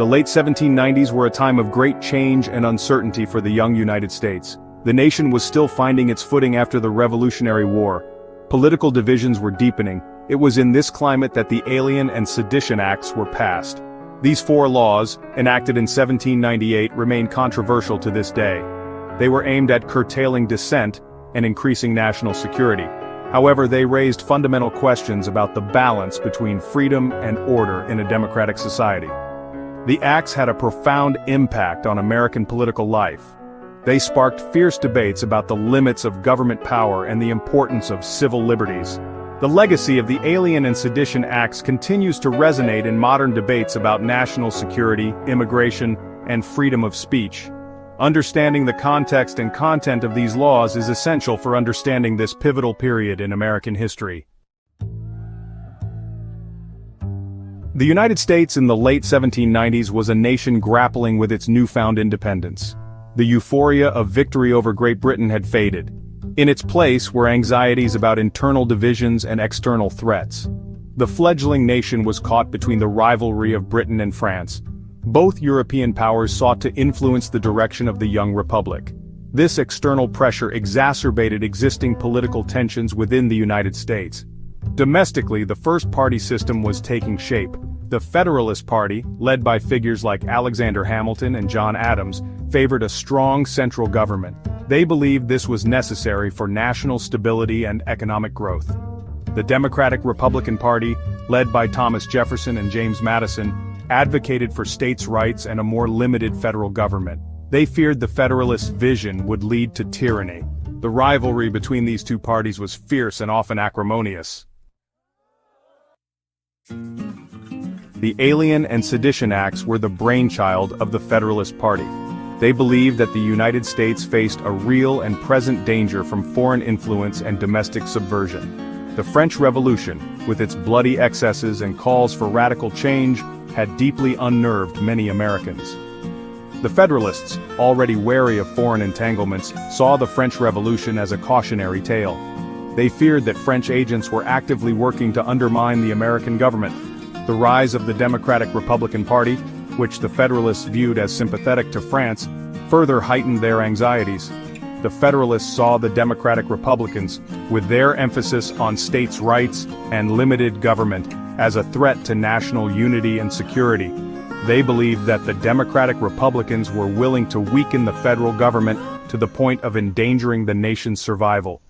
The late 1790s were a time of great change and uncertainty for the young United States. The nation was still finding its footing after the Revolutionary War. Political divisions were deepening. It was in this climate that the Alien and Sedition Acts were passed. These four laws, enacted in 1798, remain controversial to this day. They were aimed at curtailing dissent and increasing national security. However, they raised fundamental questions about the balance between freedom and order in a democratic society. The acts had a profound impact on American political life. They sparked fierce debates about the limits of government power and the importance of civil liberties. The legacy of the Alien and Sedition Acts continues to resonate in modern debates about national security, immigration, and freedom of speech. Understanding the context and content of these laws is essential for understanding this pivotal period in American history. The United States in the late 1790s was a nation grappling with its newfound independence. The euphoria of victory over Great Britain had faded. In its place were anxieties about internal divisions and external threats. The fledgling nation was caught between the rivalry of Britain and France. Both European powers sought to influence the direction of the young republic. This external pressure exacerbated existing political tensions within the United States. Domestically, the first-party system was taking shape. The Federalist Party, led by figures like Alexander Hamilton and John Adams, favored a strong central government. They believed this was necessary for national stability and economic growth. The Democratic-Republican Party, led by Thomas Jefferson and James Madison, advocated for states' rights and a more limited federal government. They feared the Federalist vision would lead to tyranny. The rivalry between these two parties was fierce and often acrimonious. The Alien and Sedition Acts were the brainchild of the Federalist Party. They believed that the United States faced a real and present danger from foreign influence and domestic subversion. The French Revolution, with its bloody excesses and calls for radical change, had deeply unnerved many Americans. The Federalists, already wary of foreign entanglements, saw the French Revolution as a cautionary tale. They feared that French agents were actively working to undermine the American government. The rise of the Democratic-Republican Party, which the Federalists viewed as sympathetic to France, further heightened their anxieties. The Federalists saw the Democratic-Republicans, with their emphasis on states' rights and limited government, as a threat to national unity and security. They believed that the Democratic-Republicans were willing to weaken the federal government to the point of endangering the nation's survival.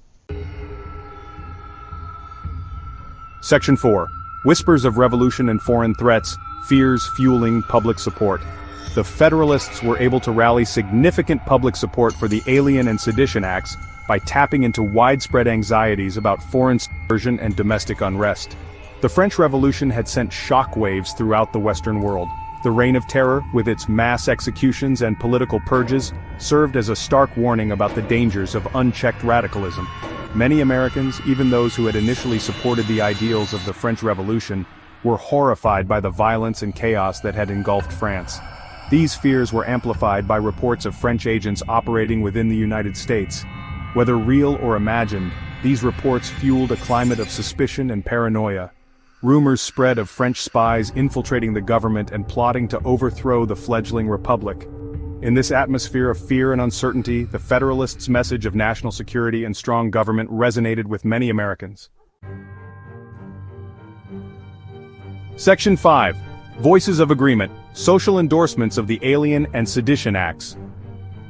Section 4. Whispers of Revolution and Foreign Threats, Fears Fueling Public Support. The Federalists were able to rally significant public support for the Alien and Sedition Acts by tapping into widespread anxieties about foreign subversion and domestic unrest. The French Revolution had sent shockwaves throughout the Western world. The Reign of Terror, with its mass executions and political purges, served as a stark warning about the dangers of unchecked radicalism. Many Americans, even those who had initially supported the ideals of the French Revolution, were horrified by the violence and chaos that had engulfed France. These fears were amplified by reports of French agents operating within the United States. Whether real or imagined, these reports fueled a climate of suspicion and paranoia. Rumors spread of French spies infiltrating the government and plotting to overthrow the fledgling republic. In this atmosphere of fear and uncertainty, the Federalists' message of national security and strong government resonated with many Americans. Section 5. Voices of Agreement, Social Endorsements of the Alien and Sedition Acts.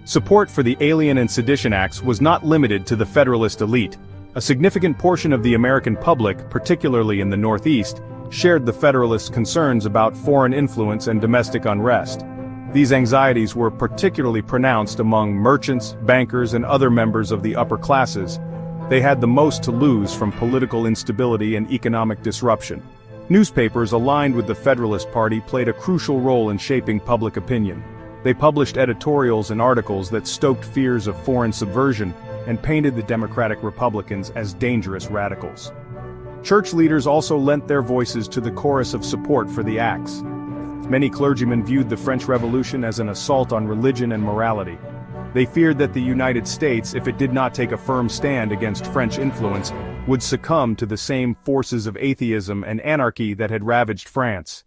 Support for the Alien and Sedition Acts was not limited to the Federalist elite. A significant portion of the American public, particularly in the Northeast, shared the Federalists' concerns about foreign influence and domestic unrest. These anxieties were particularly pronounced among merchants, bankers, and other members of the upper classes. They had the most to lose from political instability and economic disruption. Newspapers aligned with the Federalist Party played a crucial role in shaping public opinion. They published editorials and articles that stoked fears of foreign subversion and painted the Democratic Republicans as dangerous radicals. Church leaders also lent their voices to the chorus of support for the acts. Many clergymen viewed the French Revolution as an assault on religion and morality. They feared that the United States, if it did not take a firm stand against French influence, would succumb to the same forces of atheism and anarchy that had ravaged France.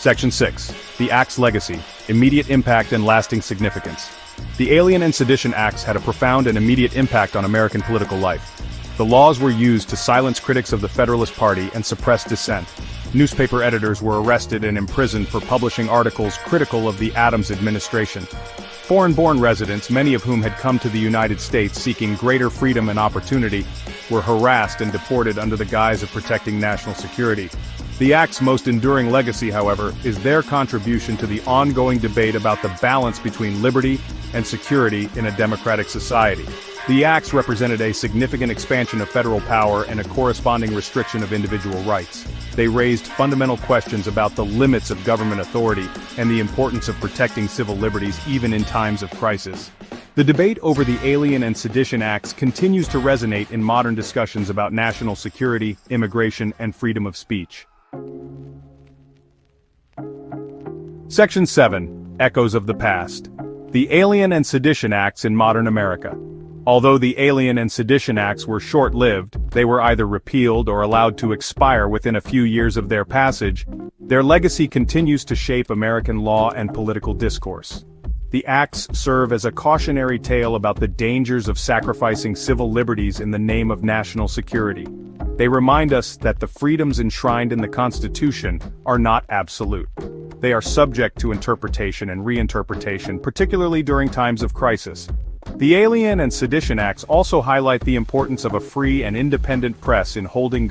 Section 6. The Act's legacy, immediate impact and lasting significance. The Alien and Sedition Acts had a profound and immediate impact on American political life. The laws were used to silence critics of the Federalist Party and suppress dissent. Newspaper editors were arrested and imprisoned for publishing articles critical of the Adams administration. Foreign-born residents, many of whom had come to the United States seeking greater freedom and opportunity, were harassed and deported under the guise of protecting national security. The Act's most enduring legacy, however, is their contribution to the ongoing debate about the balance between liberty and security in a democratic society. The Acts represented a significant expansion of federal power and a corresponding restriction of individual rights. They raised fundamental questions about the limits of government authority and the importance of protecting civil liberties even in times of crisis. The debate over the Alien and Sedition Acts continues to resonate in modern discussions about national security, immigration, and freedom of speech. Section 7. Echoes of the Past. The Alien and Sedition Acts in Modern America. Although the Alien and Sedition Acts were short-lived, they were either repealed or allowed to expire within a few years of their passage. Their legacy continues to shape American law and political discourse. The acts serve as a cautionary tale about the dangers of sacrificing civil liberties in the name of national security. They remind us that the freedoms enshrined in the Constitution are not absolute. They are subject to interpretation and reinterpretation, particularly during times of crisis. The Alien and Sedition Acts also highlight the importance of a free and independent press in holding government